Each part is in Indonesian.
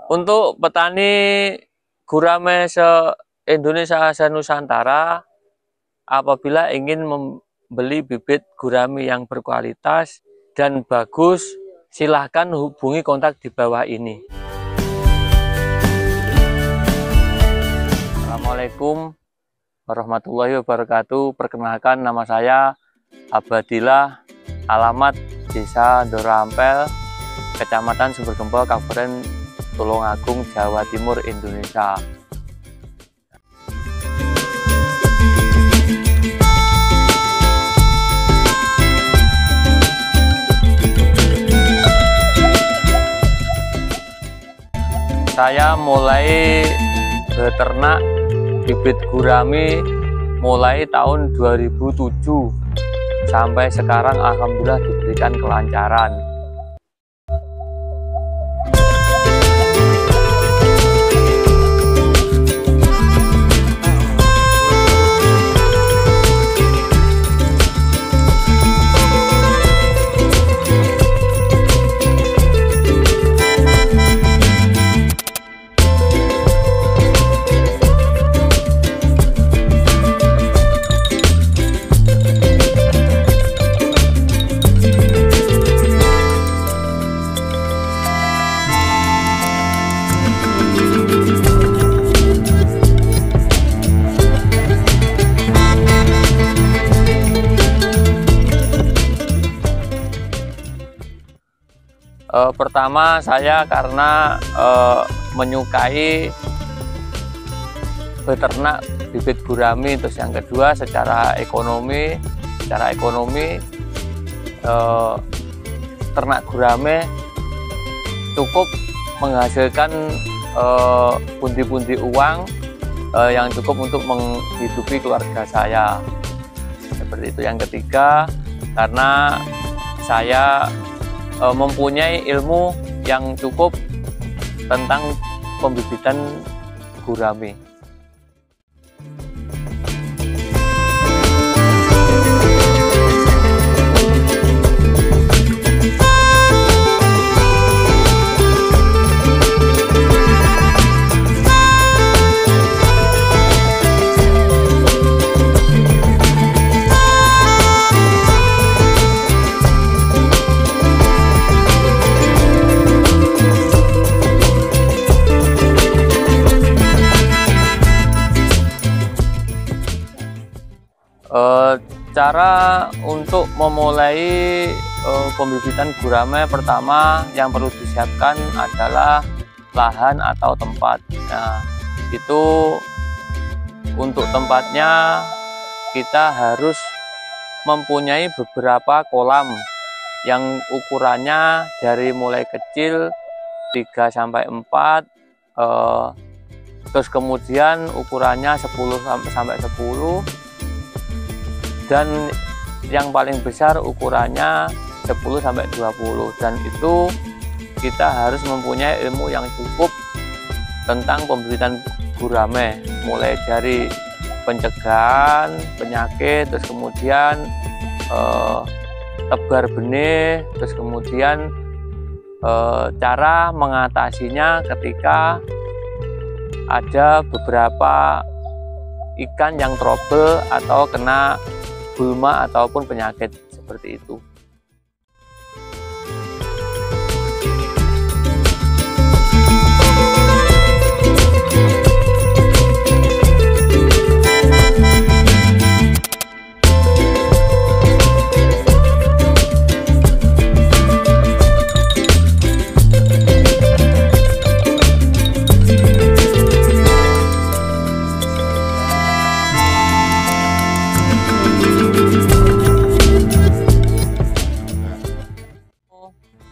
Untuk petani gurame se-Indonesia, se-Nusantara, apabila ingin membeli bibit gurame yang berkualitas dan bagus, silahkan hubungi kontak di bawah ini. Assalamualaikum warahmatullahi wabarakatuh. Perkenalkan, nama saya Abadillah, alamat Desa Ndorampel, Kecamatan Sumbergempol, Kabupaten Tulungagung, Jawa Timur, Indonesia. Saya mulai beternak bibit gurame mulai tahun 2007 sampai sekarang, alhamdulillah diberikan kelancaran. Pertama, saya karena menyukai beternak bibit gurame. Terus yang kedua, secara ekonomi ternak gurame cukup menghasilkan pundi-pundi uang yang cukup untuk menghidupi keluarga saya. Seperti itu. Yang ketiga, karena saya mempunyai ilmu yang cukup tentang pembibitan gurame. Cara untuk memulai pembibitan gurame, pertama yang perlu disiapkan adalah lahan atau tempat. Nah, itu untuk tempatnya kita harus mempunyai beberapa kolam yang ukurannya dari mulai kecil 3-4, terus kemudian ukurannya 10-10, dan yang paling besar ukurannya 10-20, dan itu kita harus mempunyai ilmu yang cukup tentang pembibitan gurame, mulai dari pencegahan penyakit, terus kemudian tebar benih, terus kemudian cara mengatasinya ketika ada beberapa ikan yang trouble atau kena gulma ataupun penyakit seperti itu.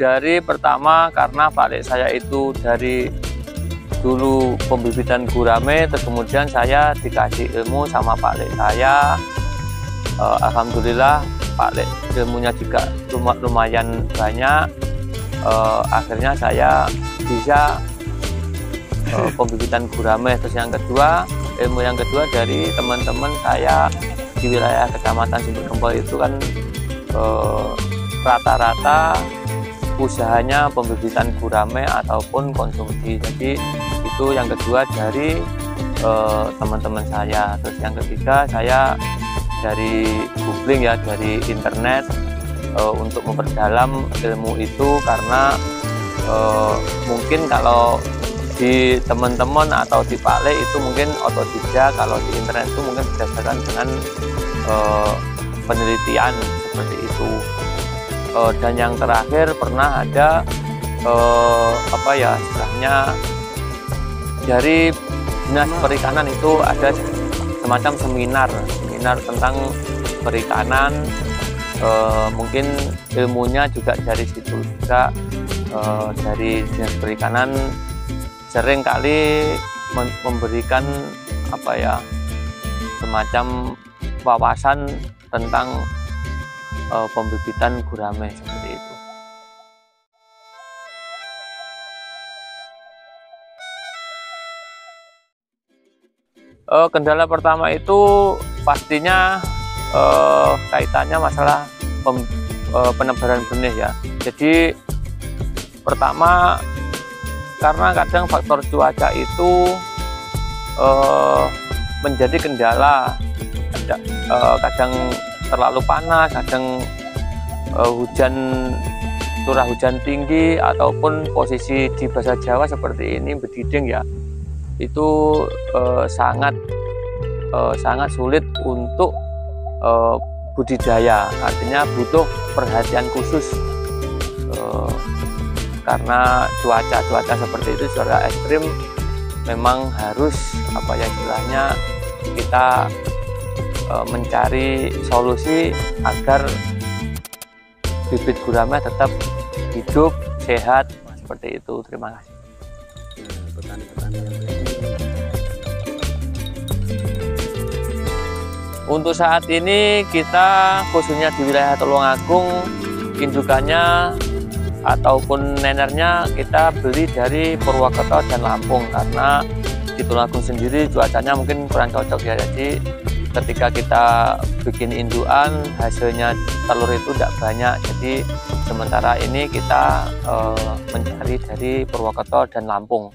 Dari pertama, karena Pak saya itu dari dulu pembibitan gurame, terus kemudian saya dikasih ilmu sama Pak saya. Alhamdulillah Pak ilmunya juga lumayan banyak. Akhirnya saya bisa pembibitan gurame. Terus yang kedua, ilmu yang kedua dari teman-teman saya di wilayah Kecamatan Sumbergempol itu kan rata-rata usahanya pembibitan gurame ataupun konsumsi. Jadi itu yang kedua dari teman-teman saya. Terus yang ketiga saya dari googling ya, dari internet untuk memperdalam ilmu itu, karena mungkin kalau di teman-teman atau di Pak Le itu mungkin otodidak, kalau di internet itu mungkin berdasarkan dengan penelitian seperti itu. Dan yang terakhir pernah ada apa ya istilahnya, dari Dinas Perikanan itu ada semacam seminar tentang perikanan. Mungkin ilmunya juga dari situ juga, dari Dinas Perikanan sering kali memberikan apa ya semacam wawasan tentang pembibitan gurame seperti itu. Kendala pertama itu pastinya kaitannya masalah penebaran benih ya. Jadi pertama, karena kadang faktor cuaca itu menjadi kendala. Kadang terlalu panas, kadang curah hujan tinggi, ataupun posisi di bahasa Jawa seperti ini bediding ya, itu sangat sulit untuk budidaya. Artinya butuh perhatian khusus karena cuaca seperti itu secara ekstrim. Memang harus apa ya istilahnya, kita mencari solusi agar bibit gurame tetap hidup sehat seperti itu. Terima kasih. Petani-petani yang untuk saat ini kita khususnya di wilayah Tulungagung, indukannya ataupun nenernya kita beli dari Purwokerto dan Lampung, karena di Tulungagung sendiri cuacanya mungkin kurang cocok ya. Jadi ketika kita bikin indukan, hasilnya telur itu tidak banyak. Jadi sementara ini kita mencari dari Purwokerto dan Lampung.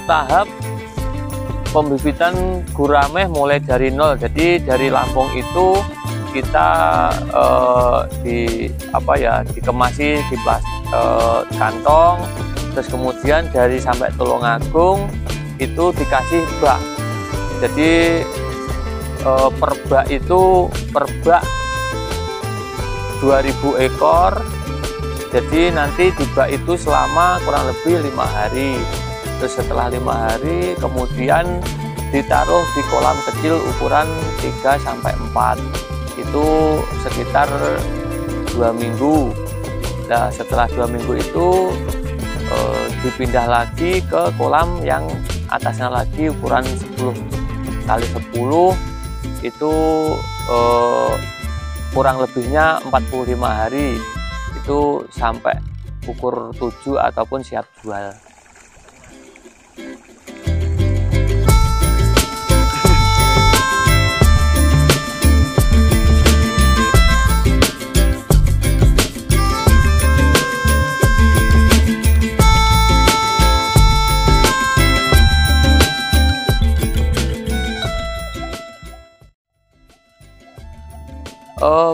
Tahap pembibitan gurame mulai dari nol. Jadi dari Lampung itu kita dikemasi di kantong, terus kemudian dari sampai Tulungagung itu dikasih bak. Jadi per bak itu 2000 ekor. Jadi nanti di bak itu selama kurang lebih 5 hari. Terus setelah 5 hari kemudian ditaruh di kolam kecil ukuran 3-4, itu sekitar 2 minggu. Nah setelah 2 minggu itu dipindah lagi ke kolam yang atasnya lagi ukuran 10x10, itu kurang lebihnya 45 hari, itu sampai ukur 7 ataupun siap jual.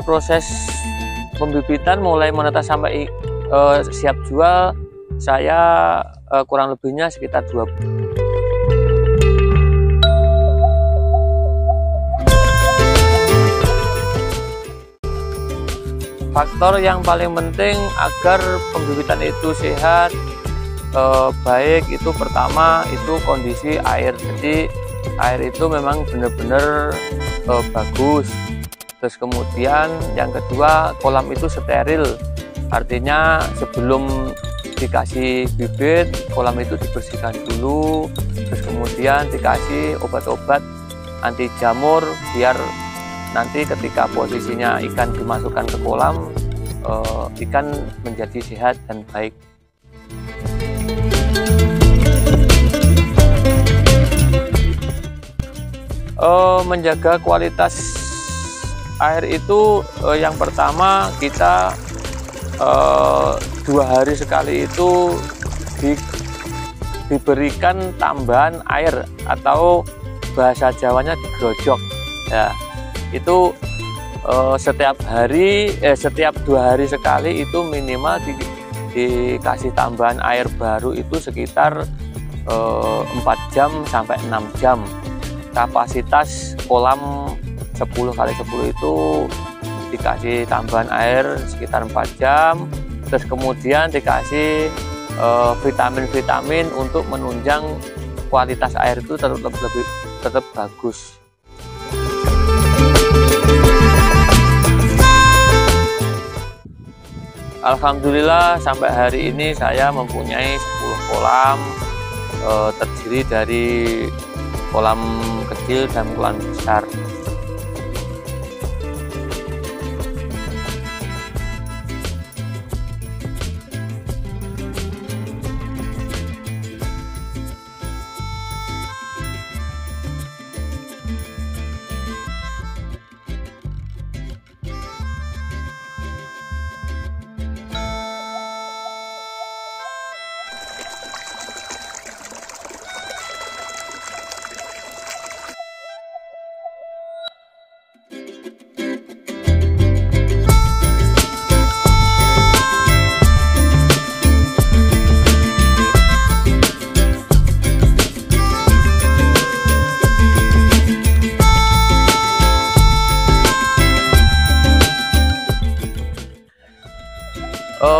Proses pembibitan mulai menetas sampai siap jual saya kurang lebihnya sekitar 2 bulan. Faktor yang paling penting agar pembibitan itu sehat baik itu pertama itu kondisi air. Jadi air itu memang benar-benar bagus. Terus kemudian yang kedua, kolam itu steril, artinya sebelum dikasih bibit kolam itu dibersihkan dulu, terus kemudian dikasih obat-obat anti jamur biar nanti ketika posisinya ikan dimasukkan ke kolam, ikan menjadi sehat dan baik. Menjaga kualitas air itu yang pertama kita 2 hari sekali itu diberikan tambahan air atau bahasa Jawanya digrojok ya. Itu setiap 2 hari sekali itu minimal dikasih tambahan air baru itu sekitar 4 jam sampai 6 jam. Kapasitas kolam 10 kali 10 itu dikasih tambahan air sekitar 4 jam, terus kemudian dikasih vitamin-vitamin untuk menunjang kualitas air itu tetap bagus. Alhamdulillah sampai hari ini saya mempunyai 10 kolam, terdiri dari kolam kecil dan kolam besar.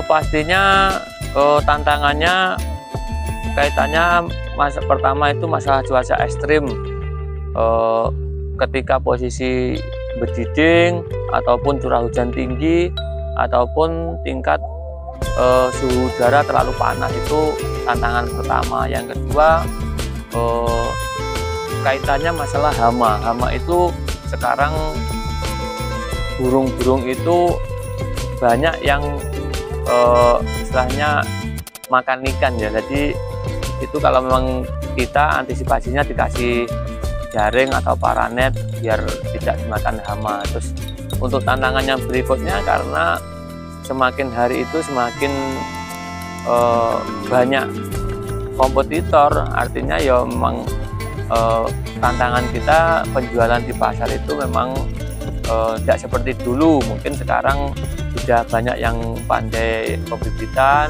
Pastinya tantangannya kaitannya pertama itu masalah cuaca ekstrim, ketika posisi berdiding ataupun curah hujan tinggi ataupun tingkat suhu udara terlalu panas, itu tantangan pertama. Yang kedua kaitannya masalah hama. Hama itu sekarang burung-burung itu banyak yang istilahnya makan ikan ya. Jadi itu kalau memang kita antisipasinya dikasih jaring atau paranet biar tidak dimakan hama. Terus untuk tantangan yang berikutnya, karena semakin hari itu semakin banyak kompetitor, artinya ya memang tantangan kita penjualan di pasar itu memang tidak seperti dulu. Mungkin sekarang sudah banyak yang pandai pembibitan,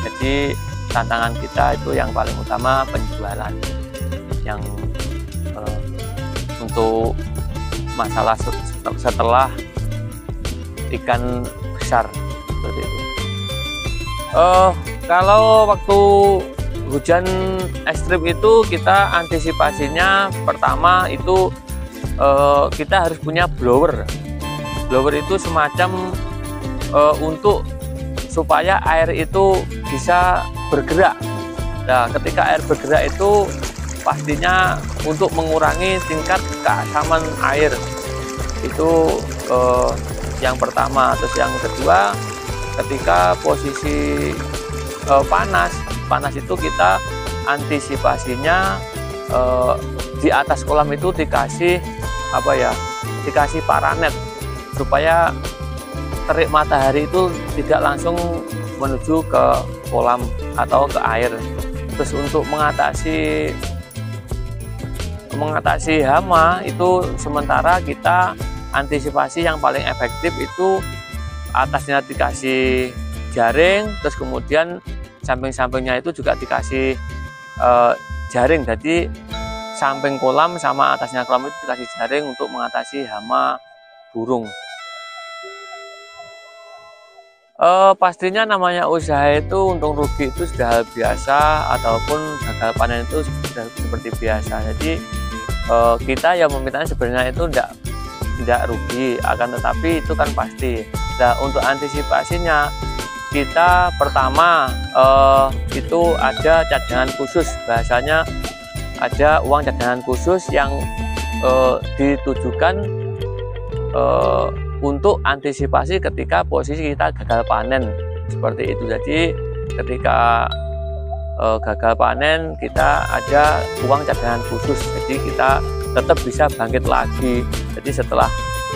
jadi tantangan kita itu yang paling utama penjualan. Yang untuk masalah setelah ikan besar seperti itu. Kalau waktu hujan ekstrim itu kita antisipasinya pertama itu kita harus punya blower. Blower itu semacam untuk supaya air itu bisa bergerak. Nah, ketika air bergerak itu pastinya untuk mengurangi tingkat keasaman air. Itu yang pertama. Terus yang kedua, ketika posisi panas itu kita antisipasinya di atas kolam itu dikasih dikasih paranet supaya terik matahari itu tidak langsung menuju ke kolam atau ke air. Terus untuk mengatasi hama itu sementara kita antisipasi yang paling efektif itu atasnya dikasih jaring, terus kemudian samping-sampingnya itu juga dikasih jaring. Jadi samping kolam sama atasnya kolam itu dikasih jaring untuk mengatasi hama burung. Pastinya namanya usaha itu untung rugi itu sudah hal biasa, ataupun gagal panen itu sudah seperti biasa. Jadi kita yang memintanya sebenarnya itu tidak rugi, akan tetapi itu kan pasti. Nah, untuk antisipasinya kita pertama itu ada cadangan khusus, bahasanya ada uang cadangan khusus yang ditujukan untuk antisipasi ketika posisi kita gagal panen seperti itu. Jadi ketika gagal panen kita ada uang cadangan khusus, jadi kita tetap bisa bangkit lagi. Jadi setelah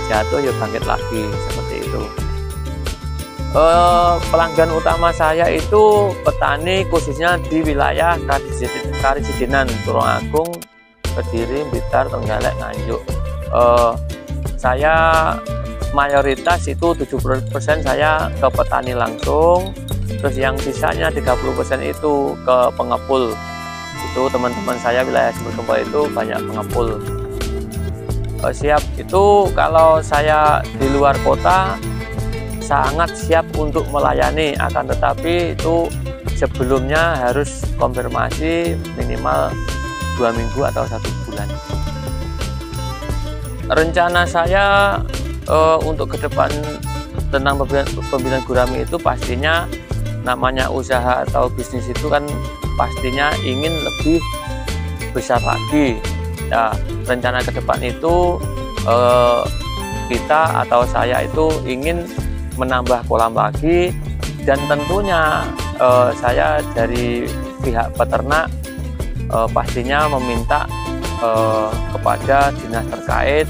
jatuh ya bangkit lagi, seperti itu. Pelanggan utama saya itu petani, khususnya di wilayah Karisidenan, Tulungagung, Kediri, Blitar, Trenggalek, Nganjuk. Saya mayoritas itu 70% saya ke petani langsung, terus yang sisanya 30% itu ke pengepul. Itu teman-teman saya wilayah Sumbergempol itu banyak pengepul. Siap itu kalau saya di luar kota sangat siap untuk melayani, akan tetapi itu sebelumnya harus konfirmasi minimal 2 minggu atau 1 bulan. Rencana saya untuk ke depan tentang pembelian gurami itu pastinya, namanya usaha atau bisnis itu kan pastinya ingin lebih besar lagi. Nah, rencana ke depan itu kita atau saya itu ingin menambah kolam lagi, dan tentunya saya dari pihak peternak pastinya meminta kepada dinas terkait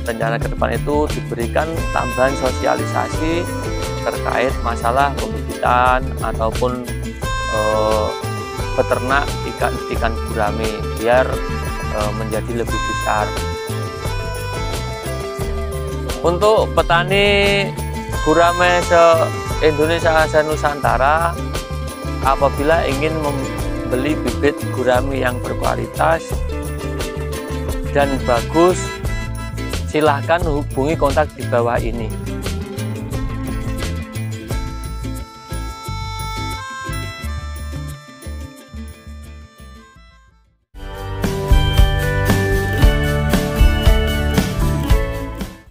rencana ke depan itu diberikan tambahan sosialisasi terkait masalah pembibitan ataupun peternak ikan gurame biar menjadi lebih besar. Untuk petani gurame se-Indonesia, se-Nusantara, apabila ingin membeli bibit gurame yang berkualitas dan bagus, silahkan hubungi kontak di bawah ini.